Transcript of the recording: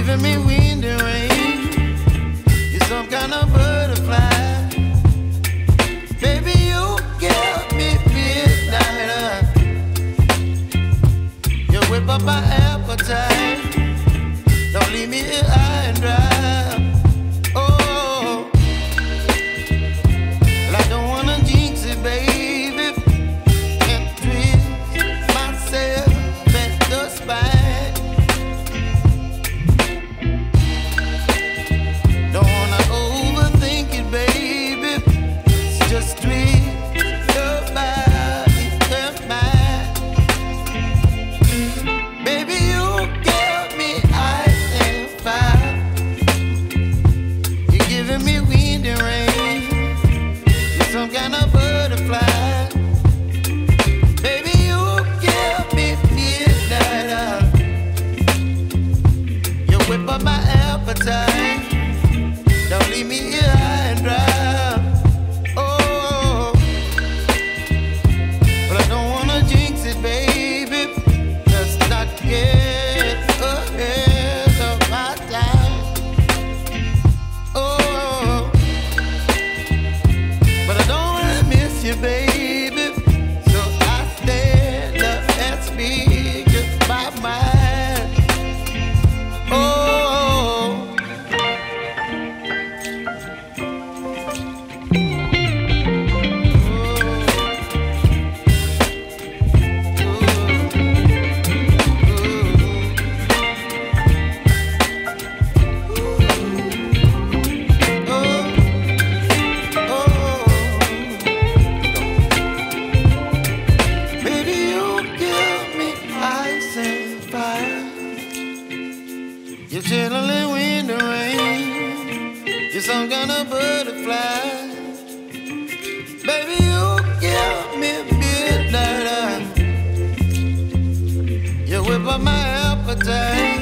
giving me wind and rain. You're some kind of butterfly. Baby, you give me midnight. You whip up my appetite. Don't leave me here high and dry. Oh, well, I don't wanna jinx it, baby, and twist myself at the spine. Don't wanna overthink it, baby. It's just twist your body and mine. Baby, you give me ice and fire. You're giving me wind and rain. You're some kind of butterfly. Baby, you give me midnight. You whip up my appetite. Don't leave me here high and dry. Oh, but I don't wanna jinx it, baby. Let's not get ahead of my time. Oh, but I don't wanna miss you, baby. So I stand up and speak my mind. Oh. You're chilling wind and rain. You're some kind of butterfly. Baby, you give me midnight. You whip up my appetite.